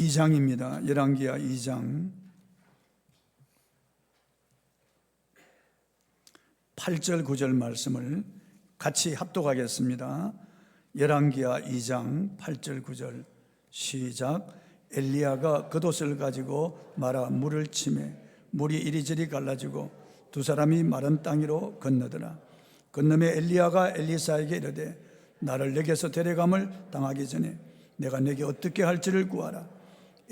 2장입니다. 열왕기하 2장 8절 9절 말씀을 같이 합독하겠습니다. 열왕기하 2장 8절 9절 시작. 엘리야가 겉옷을 가지고 말아 물을 치매 물이 이리저리 갈라지고 두 사람이 마른 땅 위로 건너더라. 건너매 엘리야가 엘리사에게 이르되 나를 내게서 데려감을 당하기 전에 내가 내게 어떻게 할지를 구하라.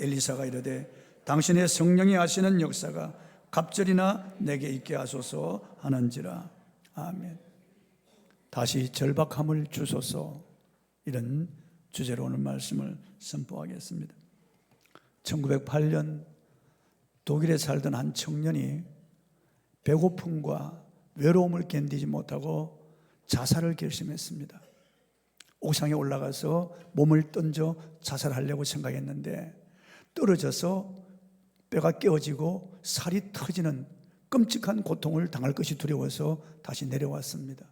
엘리사가 이르되 당신의 성령이 하시는 역사가 갑절이나 내게 있게 하소서 하는지라. 아멘. 다시 절박함을 주소서, 이런 주제로 오늘 말씀을 선포하겠습니다. 1908년 독일에 살던 한 청년이 배고픔과 외로움을 견디지 못하고 자살을 결심했습니다. 옥상에 올라가서 몸을 던져 자살하려고 생각했는데 떨어져서 뼈가 깨어지고 살이 터지는 끔찍한 고통을 당할 것이 두려워서 다시 내려왔습니다.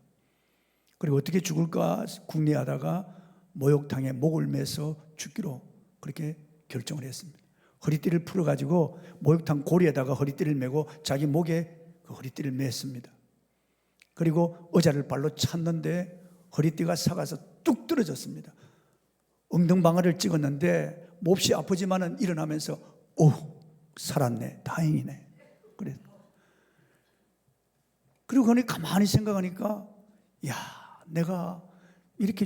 그리고 어떻게 죽을까 궁리하다가 목욕탕에 목을 매서 죽기로 그렇게 결정을 했습니다. 허리띠를 풀어가지고 목욕탕 고리에다가 허리띠를 매고 자기 목에 그 허리띠를 맸습니다. 그리고 의자를 발로 찼는데 허리띠가 삭아서 뚝 떨어졌습니다. 엉덩방아를 찍었는데 몹시 아프지만은 일어나면서 오, 살았네, 다행이네. 그리고 그니 가만히 생각하니까 야, 내가 이렇게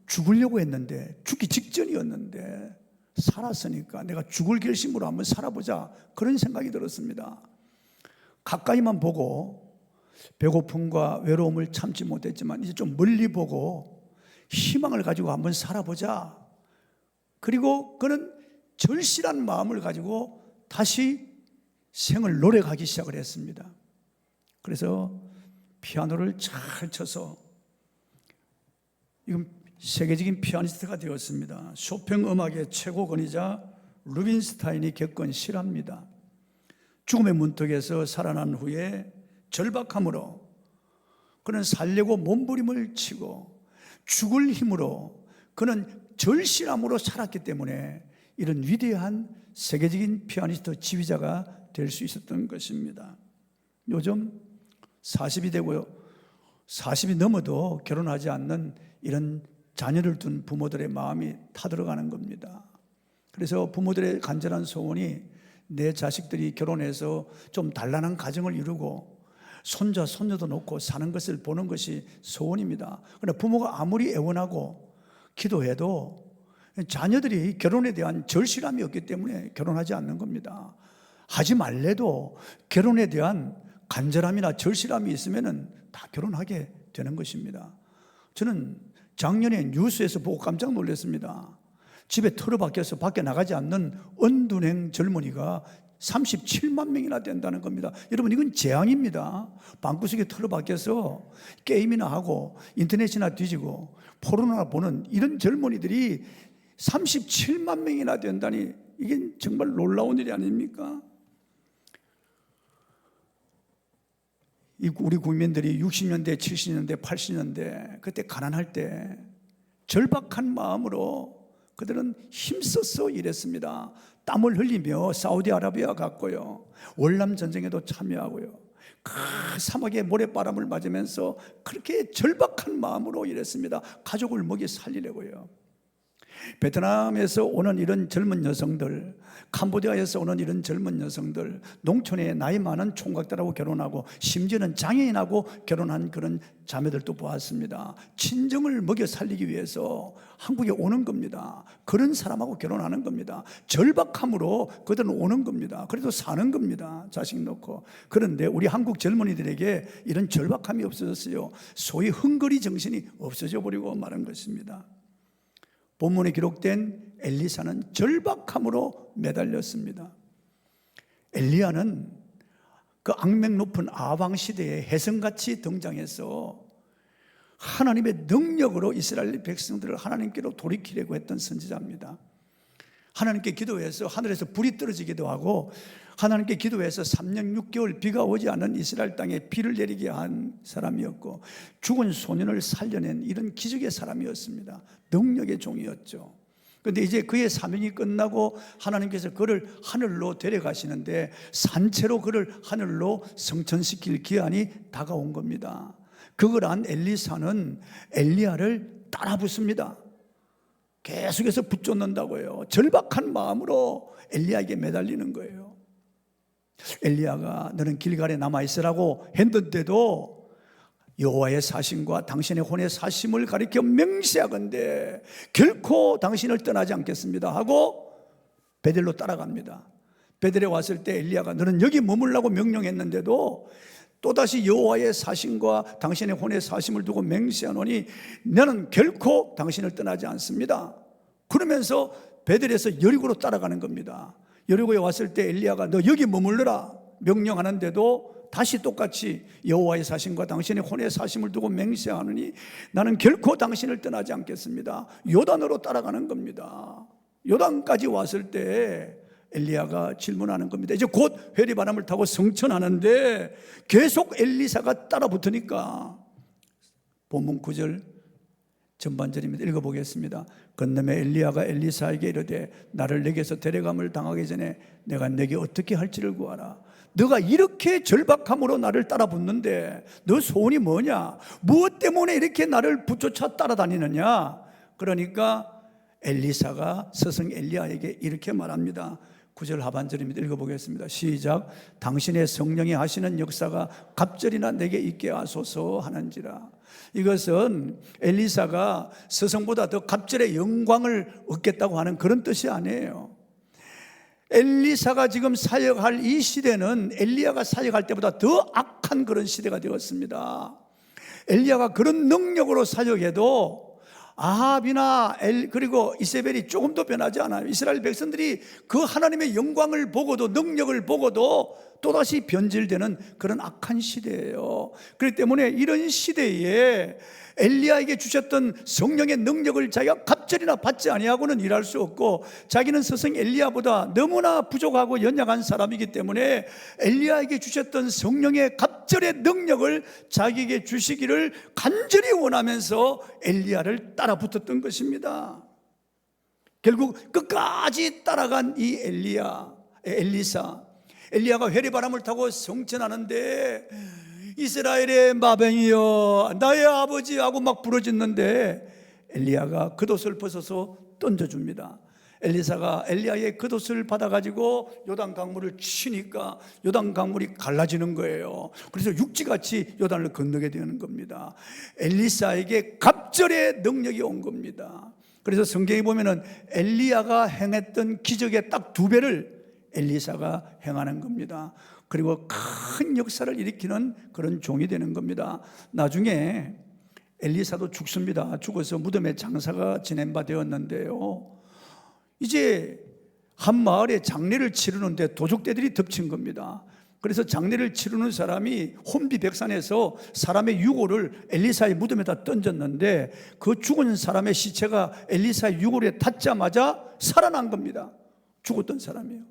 죽으려고 했는데, 죽기 직전이었는데 살았으니까 내가 죽을 결심으로 한번 살아보자, 그런 생각이 들었습니다. 가까이만 보고 배고픔과 외로움을 참지 못했지만 이제 좀 멀리 보고 희망을 가지고 한번 살아보자. 그리고 그는 절실한 마음을 가지고 다시 생을 노력하기 시작을 했습니다. 그래서 피아노를 잘 쳐서 이건 세계적인 피아니스트가 되었습니다. 쇼팽 음악의 최고권위자 루빈스타인이 겪은 실화입니다. 죽음의 문턱에서 살아난 후에 절박함으로 그는 살려고 몸부림을 치고 죽을 힘으로 그는 절실함으로 살았기 때문에 이런 위대한 세계적인 피아니스트 지휘자가 될 수 있었던 것입니다. 요즘 40이 되고요, 40이 넘어도 결혼하지 않는 이런 자녀를 둔 부모들의 마음이 타들어가는 겁니다. 그래서 부모들의 간절한 소원이 내 자식들이 결혼해서 좀 단란한 가정을 이루고 손자, 손녀도 놓고 사는 것을 보는 것이 소원입니다. 그러나 부모가 아무리 애원하고 기도해도 자녀들이 결혼에 대한 절실함이 없기 때문에 결혼하지 않는 겁니다. 하지 말래도 결혼에 대한 간절함이나 절실함이 있으면 다 결혼하게 되는 것입니다. 저는 작년에 뉴스에서 보고 깜짝 놀랐습니다. 집에 틀어박혀서 밖에 나가지 않는 은둔행 젊은이가 37만 명이나 된다는 겁니다. 여러분, 이건 재앙입니다. 방구석에 틀어박혀서 게임이나 하고 인터넷이나 뒤지고 포르노나 보는 이런 젊은이들이 37만 명이나 된다니, 이게 정말 놀라운 일이 아닙니까? 우리 국민들이 60년대, 70년대, 80년대 그때 가난할 때 절박한 마음으로 그들은 힘써서 일했습니다. 땀을 흘리며 사우디아라비아 갔고요, 월남 전쟁에도 참여하고요, 그 사막의 모래바람을 맞으면서 그렇게 절박한 마음으로 일했습니다. 가족을 먹여 살리려고요. 베트남에서 오는 이런 젊은 여성들, 캄보디아에서 오는 이런 젊은 여성들, 농촌에 나이 많은 총각들하고 결혼하고 심지어는 장애인하고 결혼한 그런 자매들도 보았습니다. 친정을 먹여 살리기 위해서 한국에 오는 겁니다. 그런 사람하고 결혼하는 겁니다. 절박함으로 그들은 오는 겁니다. 그래도 사는 겁니다, 자식 놓고. 그런데 우리 한국 젊은이들에게 이런 절박함이 없어졌어요. 소위 헝거리 정신이 없어져 버리고 말한 것입니다. 본문에 기록된 엘리사는 절박함으로 매달렸습니다. 엘리야는 그 악명 높은 아방 시대에 혜성같이 등장해서 하나님의 능력으로 이스라엘 백성들을 하나님께로 돌이키려고 했던 선지자입니다. 하나님께 기도해서 하늘에서 불이 떨어지기도 하고, 하나님께 기도해서 3년 6개월 비가 오지 않은 이스라엘 땅에 비를 내리게 한 사람이었고, 죽은 소년을 살려낸 이런 기적의 사람이었습니다. 능력의 종이었죠. 그런데 이제 그의 사명이 끝나고 하나님께서 그를 하늘로 데려가시는데 산채로 그를 하늘로 성천시킬 기한이 다가온 겁니다. 그걸 안 엘리사는 엘리야를 따라 붙습니다. 계속해서 붙잡는다고요. 절박한 마음으로 엘리야에게 매달리는 거예요. 엘리야가 너는 길갈에 남아있으라고 했는데도 여호와의 사심과 당신의 혼의 사심을 가리켜 맹세하건대 결코 당신을 떠나지 않겠습니다 하고 베델로 따라갑니다. 베델에 왔을 때 엘리야가 너는 여기 머물라고 명령했는데도 또다시 여호와의 사심과 당신의 혼의 사심을 두고 맹세하노니 나는 결코 당신을 떠나지 않습니다. 그러면서 베델에서 여리고로 따라가는 겁니다. 여리고에 왔을 때 엘리야가 너 여기 머물러라 명령하는데도 다시 똑같이 여호와의 사심과 당신의 혼의 사심을 두고 맹세하느니 나는 결코 당신을 떠나지 않겠습니다. 요단으로 따라가는 겁니다. 요단까지 왔을 때 엘리야가 질문하는 겁니다. 이제 곧 회리바람을 타고 성천하는데 계속 엘리사가 따라 붙으니까 본문 9절 전반절입니다. 읽어보겠습니다. 건너매 엘리야가 엘리사에게 이르되 나를 내게서 데려감을 당하기 전에 내가 내게 어떻게 할지를 구하라. 너가 이렇게 절박함으로 나를 따라 붙는데 너 소원이 뭐냐? 무엇 때문에 이렇게 나를 붙여차 따라다니느냐? 그러니까 엘리사가 스승 엘리야에게 이렇게 말합니다. 9절 하반절입니다. 읽어보겠습니다. 시작. 당신의 성령이 하시는 역사가 갑절이나 내게 있게 하소서 하는지라. 이것은 엘리사가 스승보다 더 갑절의 영광을 얻겠다고 하는 그런 뜻이 아니에요. 엘리사가 지금 사역할 이 시대는 엘리야가 사역할 때보다 더 악한 그런 시대가 되었습니다. 엘리야가 그런 능력으로 사역해도 아합이나 그리고 이세벨이 조금도 변하지 않아요. 이스라엘 백성들이 그 하나님의 영광을 보고도 능력을 보고도 또다시 변질되는 그런 악한 시대예요. 그렇기 때문에 이런 시대에 엘리야에게 주셨던 성령의 능력을 자기가 갑절이나 받지 아니하고는 일할 수 없고 자기는 스승 엘리야보다 너무나 부족하고 연약한 사람이기 때문에 엘리야에게 주셨던 성령의 갑절의 능력을 자기에게 주시기를 간절히 원하면서 엘리야를 따라 붙었던 것입니다. 결국 끝까지 따라간 이 엘리야가 회리바람을 타고 성천하는데 이스라엘의 마병이여 나의 아버지하고 막 부르짖는데 엘리야가 겉옷을 벗어서 던져줍니다. 엘리사가 엘리야의 겉옷을 받아가지고 요단 강물을 치니까 요단 강물이 갈라지는 거예요. 그래서 육지같이 요단을 건너게 되는 겁니다. 엘리사에게 갑절의 능력이 온 겁니다. 그래서 성경에 보면은 엘리야가 행했던 기적의 딱 2배를 엘리사가 행하는 겁니다. 그리고 큰 역사를 일으키는 그런 종이 되는 겁니다. 나중에 엘리사도 죽습니다. 죽어서 무덤에 장사가 지낸 바 되었는데요, 이제 한 마을에 장례를 치르는데 도적대들이 덮친 겁니다. 그래서 장례를 치르는 사람이 혼비백산에서 사람의 유골을 엘리사의 무덤에다 던졌는데 그 죽은 사람의 시체가 엘리사의 유골에 닿자마자 살아난 겁니다. 죽었던 사람이에요.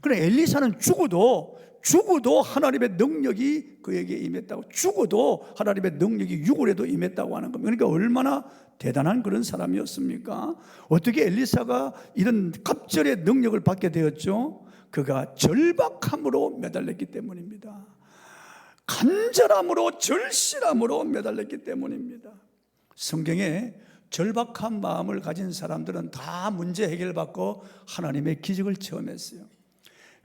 그래 엘리사는 죽어도 하나님의 능력이 그에게 임했다고, 죽어도 하나님의 능력이 유골에도 임했다고 하는 겁니다. 그러니까 얼마나 대단한 그런 사람이었습니까? 어떻게 엘리사가 이런 갑절의 능력을 받게 되었죠? 그가 절박함으로 매달렸기 때문입니다. 간절함으로 절실함으로 매달렸기 때문입니다. 성경에 절박한 마음을 가진 사람들은 다 문제 해결받고 하나님의 기적을 체험했어요.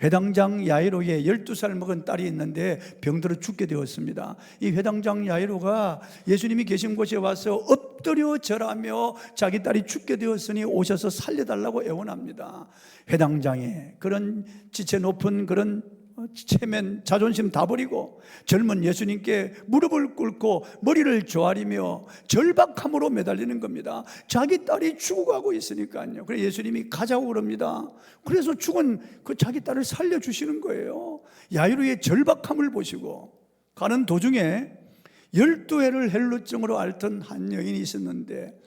회당장 야이로에 12살 먹은 딸이 있는데 병들어 죽게 되었습니다. 이 회당장 야이로가 예수님이 계신 곳에 와서 엎드려 절하며 자기 딸이 죽게 되었으니 오셔서 살려달라고 애원합니다. 회당장의 그런 지체 높은 그런 체면, 자존심 다 버리고 젊은 예수님께 무릎을 꿇고 머리를 조아리며 절박함으로 매달리는 겁니다. 자기 딸이 죽어가고 있으니까요. 그래서 예수님이 가자고 그럽니다. 그래서 죽은 그 자기 딸을 살려주시는 거예요. 야이로의 절박함을 보시고 가는 도중에 12회를 헬루증으로 앓던 한 여인이 있었는데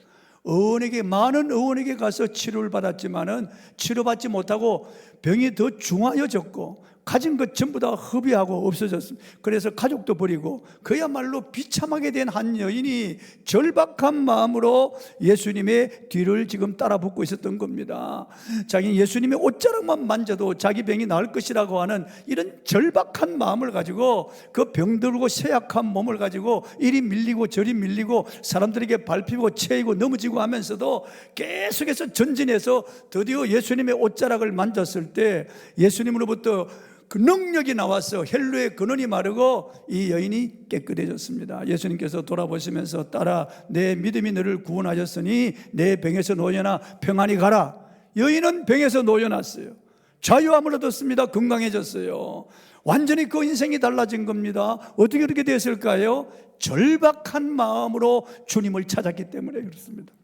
많은 의원에게 가서 치료를 받았지만은 치료받지 못하고 병이 더 중하여졌고 가진 것 전부 다 허비하고 없어졌습니다. 그래서 가족도 버리고 그야말로 비참하게 된 한 여인이 절박한 마음으로 예수님의 뒤를 지금 따라붙고 있었던 겁니다. 자기 예수님의 옷자락만 만져도 자기 병이 나을 것이라고 하는 이런 절박한 마음을 가지고 그 병들고 쇠약한 몸을 가지고 이리 밀리고 저리 밀리고 사람들에게 밟히고 채이고 넘어지고 하면서도 계속해서 전진해서 드디어 예수님의 옷자락을 만졌을 때 예수님으로부터 그 능력이 나와서 혈루의 근원이 마르고 이 여인이 깨끗해졌습니다. 예수님께서 돌아보시면서 딸아, 내 믿음이 너를 구원하였으니 내 병에서 놓여나 평안히 가라. 여인은 병에서 놓여났어요. 자유함을 얻었습니다. 건강해졌어요. 완전히 그 인생이 달라진 겁니다. 어떻게 그렇게 됐을까요? 절박한 마음으로 주님을 찾았기 때문에 그렇습니다.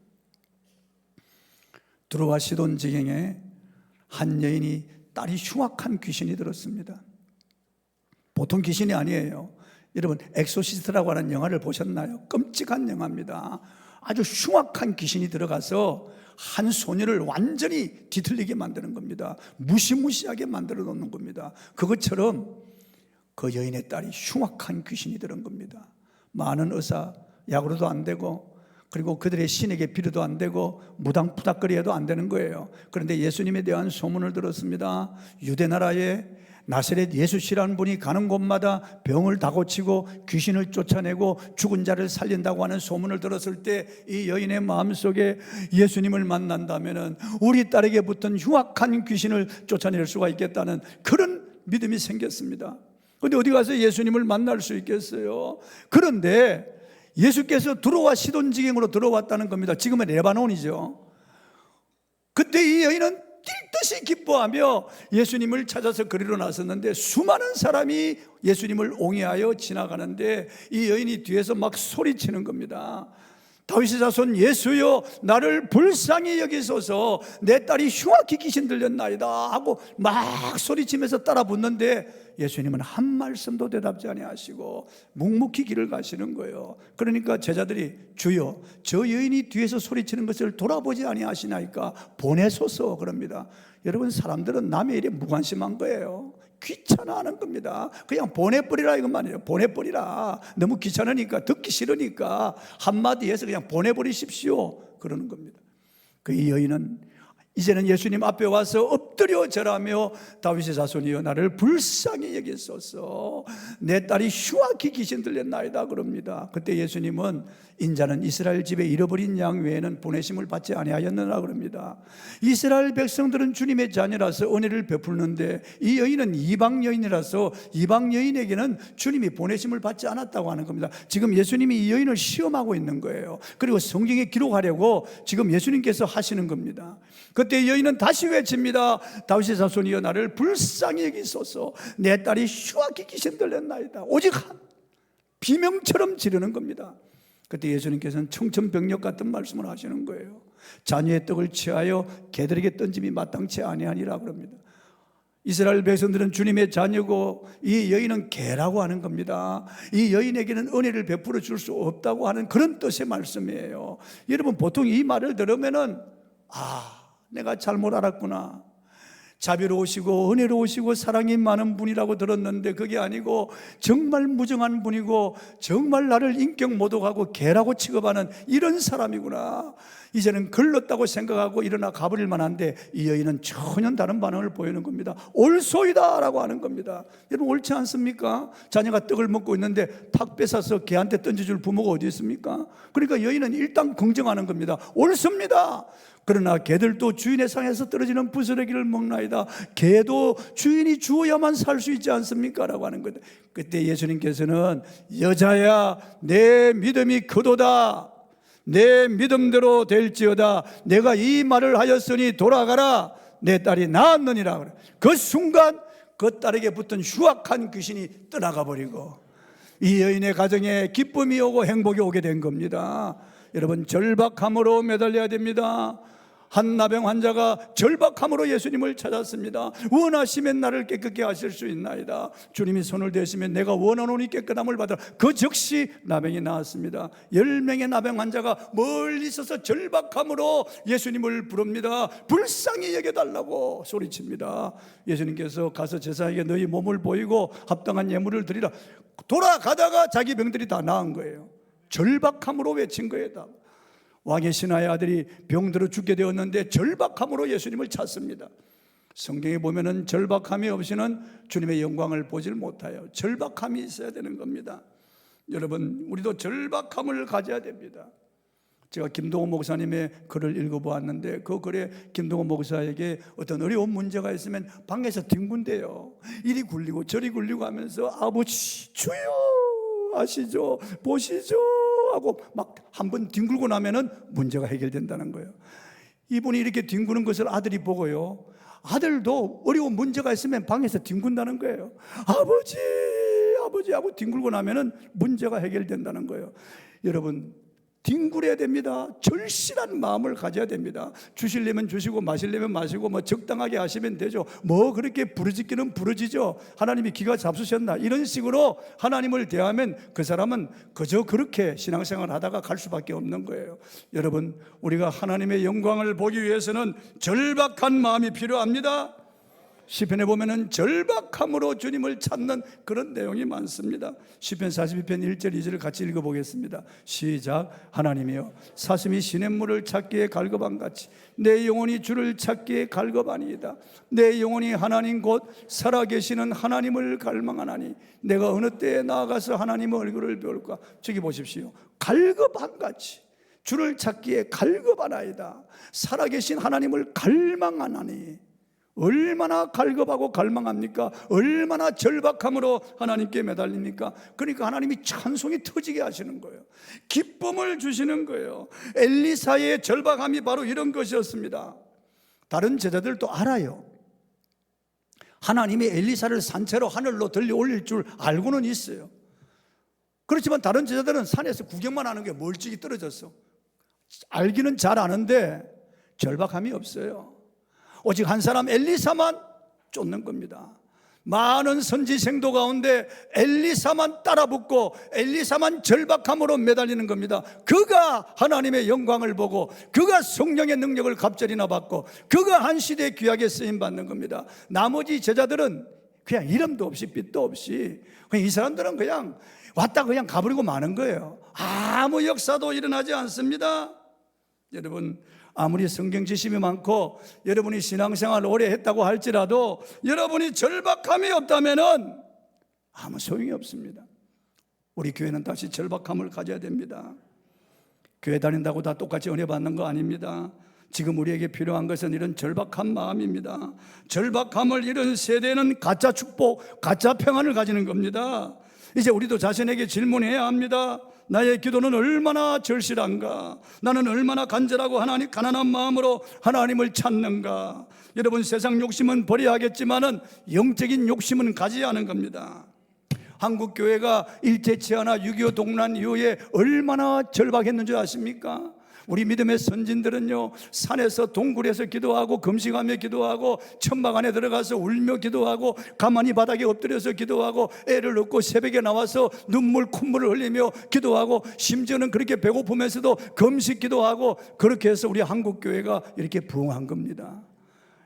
두로와 시돈 지경에 한 여인이 딸이 흉악한 귀신이 들었습니다. 보통 귀신이 아니에요. 여러분 엑소시스트라고 하는 영화를 보셨나요? 끔찍한 영화입니다. 아주 흉악한 귀신이 들어가서 한 소녀를 완전히 뒤틀리게 만드는 겁니다. 무시무시하게 만들어 놓는 겁니다. 그것처럼 그 여인의 딸이 흉악한 귀신이 들은 겁니다. 많은 의사 약으로도 안 되고 그리고 그들의 신에게 빌어도 안 되고 무당푸닥거리해도 안 되는 거예요. 그런데 예수님에 대한 소문을 들었습니다. 유대 나라에 나사렛 예수씨라는 분이 가는 곳마다 병을 다 고치고 귀신을 쫓아내고 죽은 자를 살린다고 하는 소문을 들었을 때 이 여인의 마음속에 예수님을 만난다면 우리 딸에게 붙은 흉악한 귀신을 쫓아낼 수가 있겠다는 그런 믿음이 생겼습니다. 그런데 어디 가서 예수님을 만날 수 있겠어요? 그런데 예수께서 두로와 시돈 지경으로 들어왔다는 겁니다. 지금은 레바논이죠. 그때 이 여인은 뛸 듯이 기뻐하며 예수님을 찾아서 거리로 나섰는데 수많은 사람이 예수님을 옹이하여 지나가는데 이 여인이 뒤에서 막 소리치는 겁니다. 다윗의 자손 예수여 나를 불쌍히 여기소서 내 딸이 흉악히 귀신 들렸나이다 하고 막 소리치면서 따라 붙는데 예수님은 한 말씀도 대답지 아니하시고 묵묵히 길을 가시는 거예요. 그러니까 제자들이 주여 저 여인이 뒤에서 소리치는 것을 돌아보지 아니하시나이까 보내소서 그럽니다. 여러분 사람들은 남의 일에 무관심한 거예요. 귀찮아하는 겁니다. 그냥 보내버리라 이것만이에요. 보내버리라. 너무 귀찮으니까 듣기 싫으니까 한마디 해서 그냥 보내버리십시오 그러는 겁니다. 그 여인은 이제는 예수님 앞에 와서 엎드려 절하며 다윗의 자손이여 나를 불쌍히 여기소서 내 딸이 흉악히 귀신 들렸나이다 그럽니다. 그때 예수님은 인자는 이스라엘 집에 잃어버린 양 외에는 보내심을 받지 아니하였느라 그럽니다. 이스라엘 백성들은 주님의 자녀라서 은혜를 베푸는데 이 여인은 이방 여인이라서 이방 여인에게는 주님이 보내심을 받지 않았다고 하는 겁니다. 지금 예수님이 이 여인을 시험하고 있는 거예요. 그리고 성경에 기록하려고 지금 예수님께서 하시는 겁니다. 그때 여인은 다시 외칩니다. 다윗의 자손이여 나를 불쌍히 여기소서 내 딸이 흉악히 귀신 들렸나이다. 오직 한 비명처럼 지르는 겁니다. 그때 예수님께서는 청천벽력 같은 말씀을 하시는 거예요. 자녀의 떡을 취하여 개들에게 던짐이 마땅치 아니하니라 그럽니다. 이스라엘 백성들은 주님의 자녀고 이 여인은 개라고 하는 겁니다. 이 여인에게는 은혜를 베풀어 줄 수 없다고 하는 그런 뜻의 말씀이에요. 여러분 보통 이 말을 들으면은 내가 잘못 알았구나. 자비로우시고 은혜로우시고 사랑이 많은 분이라고 들었는데 그게 아니고 정말 무정한 분이고 정말 나를 인격 모독하고 개라고 취급하는 이런 사람이구나. 이제는 걸렀다고 생각하고 일어나 가버릴 만한데 이 여인은 전혀 다른 반응을 보이는 겁니다. 옳소이다 라고 하는 겁니다. 여러분 옳지 않습니까? 자녀가 떡을 먹고 있는데 탁 뺏어서 개한테 던져줄 부모가 어디 있습니까? 그러니까 여인은 일단 긍정하는 겁니다. 옳습니다. 그러나 개들도 주인의 상에서 떨어지는 부스러기를 먹나이다. 개도 주인이 주어야만 살 수 있지 않습니까? 라고 하는 거다. 그때 예수님께서는 여자야 내 믿음이 크도다. 내 믿음대로 될지어다. 내가 이 말을 하였으니 돌아가라. 내 딸이 나았느니라. 그 순간 그 딸에게 붙은 흉악한 귀신이 떠나가 버리고 이 여인의 가정에 기쁨이 오고 행복이 오게 된 겁니다. 여러분 절박함으로 매달려야 됩니다. 한 나병 환자가 절박함으로 예수님을 찾았습니다. 원하시면 나를 깨끗게 하실 수 있나이다. 주님이 손을 대시면 내가 원하노니 깨끗함을 받으라. 그 즉시 나병이 나았습니다. 10명의 나병 환자가 멀리 있어서 절박함으로 예수님을 부릅니다. 불쌍히 여겨달라고 소리칩니다. 예수님께서 가서 제사장에게 너희 몸을 보이고 합당한 예물을 드리라. 돌아가다가 자기 병들이 다 나은 거예요. 절박함으로 외친 거예요. 다. 왕의 신하의 아들이 병들어 죽게 되었는데 절박함으로 예수님을 찾습니다. 성경에 보면은 절박함이 없이는 주님의 영광을 보질 못해요. 절박함이 있어야 되는 겁니다. 여러분, 우리도 절박함을 가져야 됩니다. 제가 김동호 목사님의 글을 읽어보았는데 그 글에 김동호 목사에게 어떤 어려운 문제가 있으면 방에서 뒹군대요. 이리 굴리고 저리 굴리고 하면서 아버지 주여 아시죠 보시죠 하고 막 한 번 뒹굴고 나면은 문제가 해결된다는 거예요. 이분이 이렇게 뒹구는 것을 아들이 보고요, 아들도 어려운 문제가 있으면 방에서 뒹군다는 거예요. 아버지 아버지 하고 뒹굴고 나면은 문제가 해결된다는 거예요. 여러분, 뒹굴어야 됩니다. 절실한 마음을 가져야 됩니다. 주시려면 주시고 마시려면 마시고 뭐 적당하게 하시면 되죠. 뭐 그렇게 부르짖기는 부르짖죠. 하나님이 기가 잡수셨나 이런 식으로 하나님을 대하면 그 사람은 그저 그렇게 신앙생활 하다가 갈 수밖에 없는 거예요. 여러분, 우리가 하나님의 영광을 보기 위해서는 절박한 마음이 필요합니다. 시편에 보면은 절박함으로 주님을 찾는 그런 내용이 많습니다. 시편 42편 1절 2절을 같이 읽어보겠습니다. 시작. 하나님이여 사슴이 시냇물을 찾기에 갈급함같이 내 영혼이 주를 찾기에 갈급하니이다. 내 영혼이 하나님 곧 살아계시는 하나님을 갈망하나니 내가 어느 때에 나아가서 하나님의 얼굴을 배울까. 저기 보십시오. 갈급함같이 주를 찾기에 갈급하나이다. 살아계신 하나님을 갈망하나니. 얼마나 갈급하고 갈망합니까? 얼마나 절박함으로 하나님께 매달립니까? 그러니까 하나님이 찬송이 터지게 하시는 거예요. 기쁨을 주시는 거예요. 엘리사의 절박함이 바로 이런 것이었습니다. 다른 제자들도 알아요. 하나님이 엘리사를 산채로 하늘로 들려 올릴 줄 알고는 있어요. 그렇지만 다른 제자들은 산에서 구경만 하는 게 멀찍이 떨어졌어. 알기는 잘 아는데 절박함이 없어요. 오직 한 사람 엘리사만 쫓는 겁니다. 많은 선지 생도 가운데 엘리사만 따라붙고 엘리사만 절박함으로 매달리는 겁니다. 그가 하나님의 영광을 보고 그가 성령의 능력을 갑절이나 받고 그가 한 시대에 귀하게 쓰임받는 겁니다. 나머지 제자들은 그냥 이름도 없이 빛도 없이 그냥 이 사람들은 그냥 왔다 그냥 가버리고 마는 거예요. 아무 역사도 일어나지 않습니다. 여러분, 아무리 성경 지식이 많고 여러분이 신앙생활을 오래 했다고 할지라도 여러분이 절박함이 없다면은 아무 소용이 없습니다. 우리 교회는 다시 절박함을 가져야 됩니다. 교회 다닌다고 다 똑같이 은혜 받는 거 아닙니다. 지금 우리에게 필요한 것은 이런 절박한 마음입니다. 절박함을 잃은 세대는 가짜 축복, 가짜 평안을 가지는 겁니다. 이제 우리도 자신에게 질문해야 합니다. 나의 기도는 얼마나 절실한가? 나는 얼마나 간절하고 가난한 마음으로 하나님을 찾는가? 여러분, 세상 욕심은 버려야 하겠지만은 영적인 욕심은 가져야 하는 겁니다. 한국 교회가 일제치하나 6.25 동란 이후에 얼마나 절박했는 줄 아십니까? 우리 믿음의 선진들은요, 산에서 동굴에서 기도하고 금식하며 기도하고 천막 안에 들어가서 울며 기도하고 가만히 바닥에 엎드려서 기도하고 애를 얻고 새벽에 나와서 눈물 콧물을 흘리며 기도하고 심지어는 그렇게 배고프면서도 금식 기도하고 그렇게 해서 우리 한국 교회가 이렇게 부흥한 겁니다.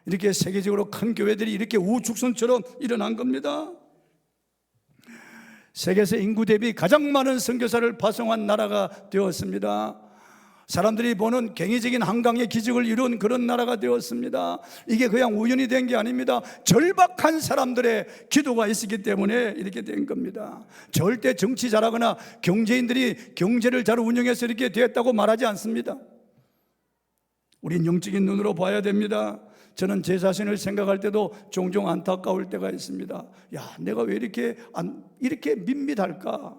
이렇게 세계적으로 큰 교회들이 이렇게 우후죽순처럼 일어난 겁니다. 세계에서 인구 대비 가장 많은 선교사를 파송한 나라가 되었습니다. 사람들이 보는 갱의적인 한강의 기적을 이룬 그런 나라가 되었습니다. 이게 그냥 우연히 된 게 아닙니다. 절박한 사람들의 기도가 있었기 때문에 이렇게 된 겁니다. 절대 정치 잘하거나 경제인들이 경제를 잘 운영해서 이렇게 되었다고 말하지 않습니다. 우린 영적인 눈으로 봐야 됩니다. 저는 제 자신을 생각할 때도 종종 안타까울 때가 있습니다. 야, 내가 왜 이렇게 밋밋할까?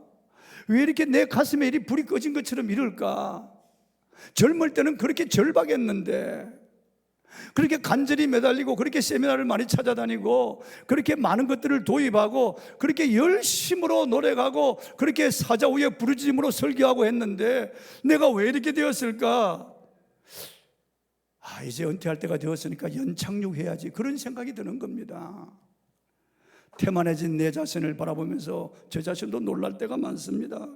왜 이렇게 내 가슴에 이리 불이 꺼진 것처럼 이럴까? 젊을 때는 그렇게 절박했는데, 그렇게 간절히 매달리고 그렇게 세미나를 많이 찾아다니고 그렇게 많은 것들을 도입하고 그렇게 열심으로 노력하고 그렇게 사자후에 부르짖음으로 설교하고 했는데 내가 왜 이렇게 되었을까? 이제 은퇴할 때가 되었으니까 연착륙 해야지, 그런 생각이 드는 겁니다. 태만해진 내 자신을 바라보면서 저 자신도 놀랄 때가 많습니다.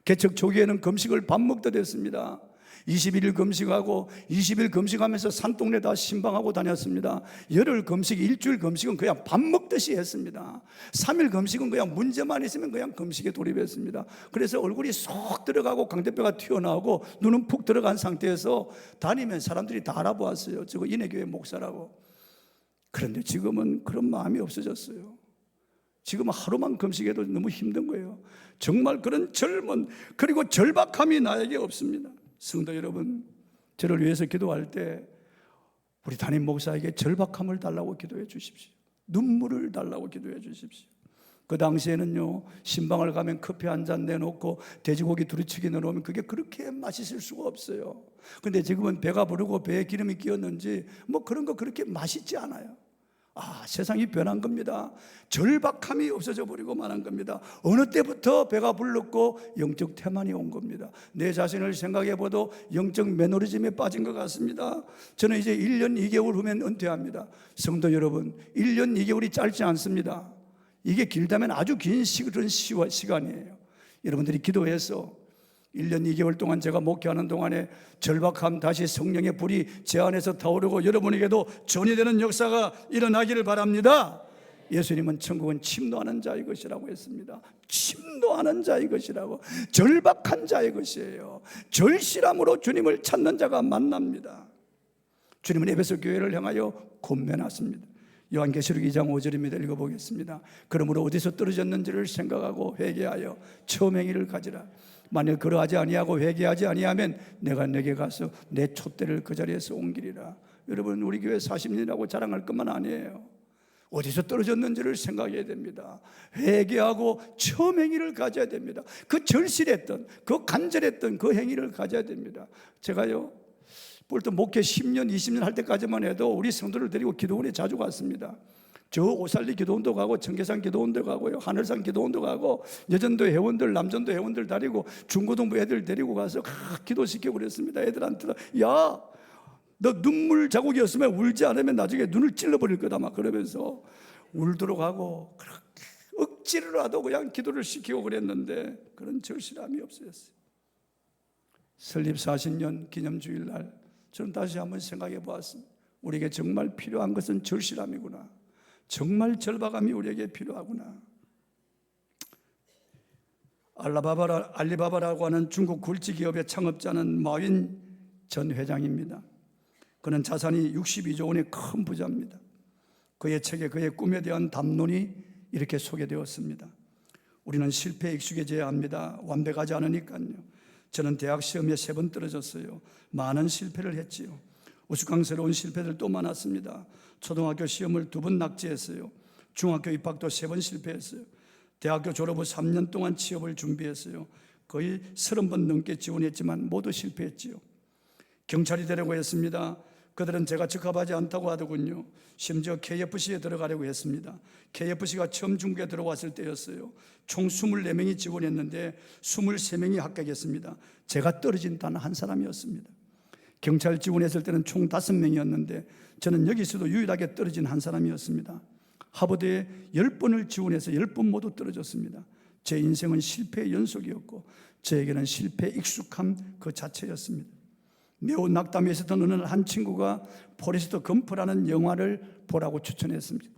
개척 초기에는 금식을 밥 먹듯 했습니다. 21일 금식하고 20일 금식하면서 산동네 다 신방하고 다녔습니다. 열흘 금식, 일주일 금식은 그냥 밥 먹듯이 했습니다. 3일 금식은 그냥 문제만 있으면 그냥 금식에 돌입했습니다. 그래서 얼굴이 쏙 들어가고 광대뼈가 튀어나오고 눈은 푹 들어간 상태에서 다니면 사람들이 다 알아보았어요. 저거 인해교회 목사라고. 그런데 지금은 그런 마음이 없어졌어요. 지금 하루만 금식해도 너무 힘든 거예요. 정말 그런 젊은, 그리고 절박함이 나에게 없습니다. 성도 여러분, 저를 위해서 기도할 때 우리 담임 목사에게 절박함을 달라고 기도해 주십시오. 눈물을 달라고 기도해 주십시오. 그 당시에는요, 신방을 가면 커피 한 잔 내놓고 돼지고기 두루치기 내놓으면 그게 그렇게 맛있을 수가 없어요. 근데 지금은 배가 부르고 배에 기름이 끼었는지 뭐 그런 거 그렇게 맛있지 않아요. 세상이 변한 겁니다. 절박함이 없어져 버리고 말한 겁니다. 어느 때부터 배가 불렀고 영적 태만이 온 겁니다. 내 자신을 생각해 봐도 영적 매너리즘에 빠진 것 같습니다. 저는 이제 1년 2개월 후면 은퇴합니다. 성도 여러분, 1년 2개월이 짧지 않습니다. 이게 길다면 아주 긴 시간이에요. 여러분들이 기도해서 1년 2개월 동안 제가 목회하는 동안에 절박함, 다시 성령의 불이 제 안에서 타오르고 여러분에게도 전이 되는 역사가 일어나기를 바랍니다. 예수님은 천국은 침노하는 자의 것이라고 했습니다. 침노하는 자의 것이라고. 절박한 자의 것이에요. 절실함으로 주님을 찾는 자가 만납니다. 주님은 에베소 교회를 향하여 권면하십니다. 요한계시록 2장 5절입니다. 읽어보겠습니다. 그러므로 어디서 떨어졌는지를 생각하고 회개하여 처음 행위를 가지라. 만일 그러하지 아니하고 회개하지 아니하면 내가 내게 가서 내 촛대를 그 자리에서 옮기리라. 여러분, 우리 교회 40년이라고 자랑할 것만 아니에요. 어디서 떨어졌는지를 생각해야 됩니다. 회개하고 처음 행위를 가져야 됩니다. 그 절실했던, 그 간절했던 그 행위를 가져야 됩니다. 제가요, 볼때 목회 10년, 20년 할 때까지만 해도 우리 성도를 데리고 기도원에 자주 갔습니다. 저 오살리 기도원도 가고 청계산 기도원도 가고요, 하늘산 기도원도 가고, 여전도 회원들, 남전도 회원들 데리고 중고등부 애들 데리고 가서 기도시키고 그랬습니다. 애들한테 야, 너 눈물 자국이 없으면 울지 않으면 나중에 눈을 찔러버릴 거다 막 그러면서 울도록 하고, 그렇게 억지로라도 그냥 기도를 시키고 그랬는데 그런 절실함이 없어졌어요. 설립 40년 기념주일날 저는 다시 한번 생각해 보았습니다. 우리에게 정말 필요한 것은 절실함이구나. 정말 절박함이 우리에게 필요하구나. 알리바바라고 하는 중국 굴지기업의 창업자는 마윈 전 회장입니다. 그는 자산이 62조 원의 큰 부자입니다. 그의 책에 그의 꿈에 대한 담론이 이렇게 소개되었습니다. 우리는 실패에 익숙해져야 합니다. 완벽하지 않으니까요. 저는 대학 시험에 3번 떨어졌어요. 많은 실패를 했지요. 우스꽝스러운 실패들도 많았습니다. 초등학교 시험을 2번 낙제했어요. 중학교 입학도 3번 실패했어요. 대학교 졸업 후 3년 동안 취업을 준비했어요. 거의 30번 넘게 지원했지만 모두 실패했지요. 경찰이 되려고 했습니다. 그들은 제가 적합하지 않다고 하더군요. 심지어 KFC에 들어가려고 했습니다. KFC가 처음 중국에 들어왔을 때였어요. 총 24명이 지원했는데 23명이 합격했습니다. 제가 떨어진 단 한 사람이었습니다. 경찰 지원했을 때는 총 5명이었는데 저는 여기서도 유일하게 떨어진 한 사람이었습니다. 하버드에 10번을 지원해서 10번 모두 떨어졌습니다. 제 인생은 실패의 연속이었고 저에게는 실패에 익숙함 그 자체였습니다. 매우 낙담이 있었던 어느 날 한 친구가 포레스트 검프라는 영화를 보라고 추천했습니다.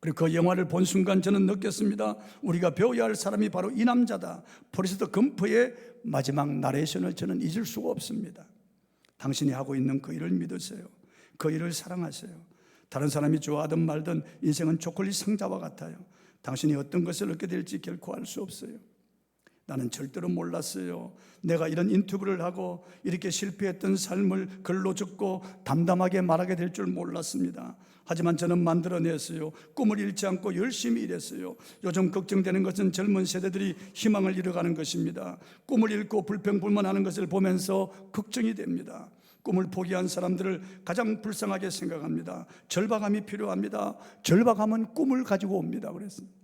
그리고 그 영화를 본 순간 저는 느꼈습니다. 우리가 배워야 할 사람이 바로 이 남자다. 포레스트 검프의 마지막 나레이션을 저는 잊을 수가 없습니다. 당신이 하고 있는 그 일을 믿으세요. 그 일을 사랑하세요. 다른 사람이 좋아하든 말든 인생은 초콜릿 상자와 같아요. 당신이 어떤 것을 얻게 될지 결코 알 수 없어요. 나는 절대로 몰랐어요. 내가 이런 인터뷰를 하고 이렇게 실패했던 삶을 글로 적고 담담하게 말하게 될 줄 몰랐습니다. 하지만 저는 만들어냈어요. 꿈을 잃지 않고 열심히 일했어요. 요즘 걱정되는 것은 젊은 세대들이 희망을 잃어가는 것입니다. 꿈을 잃고 불평불만하는 것을 보면서 걱정이 됩니다. 꿈을 포기한 사람들을 가장 불쌍하게 생각합니다. 절박함이 필요합니다. 절박함은 꿈을 가지고 옵니다. 그랬습니다.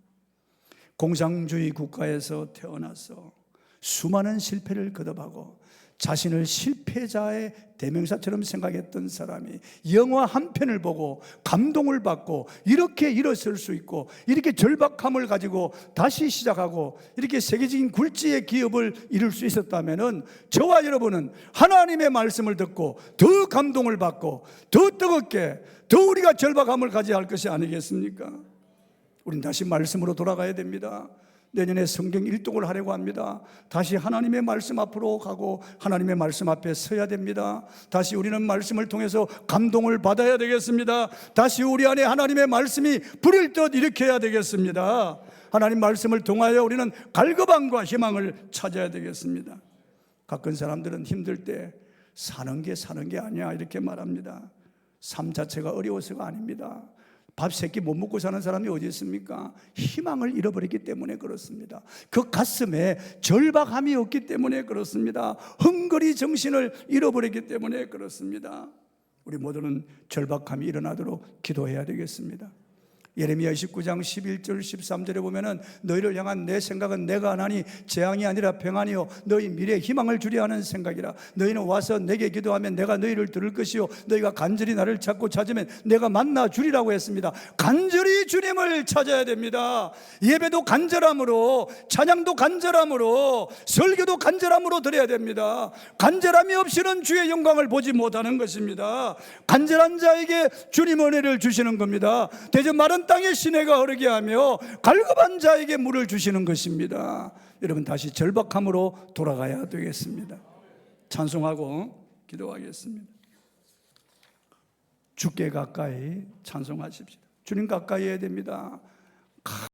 공산주의 국가에서 태어나서 수많은 실패를 거듭하고 자신을 실패자의 대명사처럼 생각했던 사람이 영화 한 편을 보고 감동을 받고 이렇게 일어설 수 있고 이렇게 절박함을 가지고 다시 시작하고 이렇게 세계적인 굴지의 기업을 이룰 수 있었다면 저와 여러분은 하나님의 말씀을 듣고 더 감동을 받고 더 뜨겁게 더 우리가 절박함을 가져야 할 것이 아니겠습니까? 우린 다시 말씀으로 돌아가야 됩니다. 내년에 성경 1독을 하려고 합니다. 다시 하나님의 말씀 앞으로 가고 하나님의 말씀 앞에 서야 됩니다. 다시 우리는 말씀을 통해서 감동을 받아야 되겠습니다. 다시 우리 안에 하나님의 말씀이 불을 듯 일으켜야 되겠습니다. 하나님 말씀을 통하여 우리는 갈급함과 희망을 찾아야 되겠습니다. 가끔 사람들은 힘들 때 사는 게 아니야 이렇게 말합니다. 삶 자체가 어려워서가 아닙니다. 밥 세 끼 못 먹고 사는 사람이 어디 있습니까? 희망을 잃어버렸기 때문에 그렇습니다. 그 가슴에 절박함이 없기 때문에 그렇습니다. 헝거리 정신을 잃어버렸기 때문에 그렇습니다. 우리 모두는 절박함이 일어나도록 기도해야 되겠습니다. 예레미야 29장 11절 13절에 보면은 너희를 향한 내 생각은 내가 하나니 재앙이 아니라 평안이요 너희 미래에 희망을 주려 하는 생각이라. 너희는 와서 내게 기도하면 내가 너희를 들을 것이요 너희가 간절히 나를 찾고 찾으면 내가 만나 주리라고 했습니다. 간절히 주님을 찾아야 됩니다. 예배도 간절함으로, 찬양도 간절함으로, 설교도 간절함으로 드려야 됩니다. 간절함이 없이는 주의 영광을 보지 못하는 것입니다. 간절한 자에게 주님 은혜를 주시는 겁니다. 대저 마른 땅에 시내가 흐르게 하며 갈급한 자에게 물을 주시는 것입니다. 여러분 다시 절박함으로 돌아가야 되겠습니다. 찬송하고 기도하겠습니다. 주께 가까이 찬송하십시오. 주님 가까이 해야 됩니다.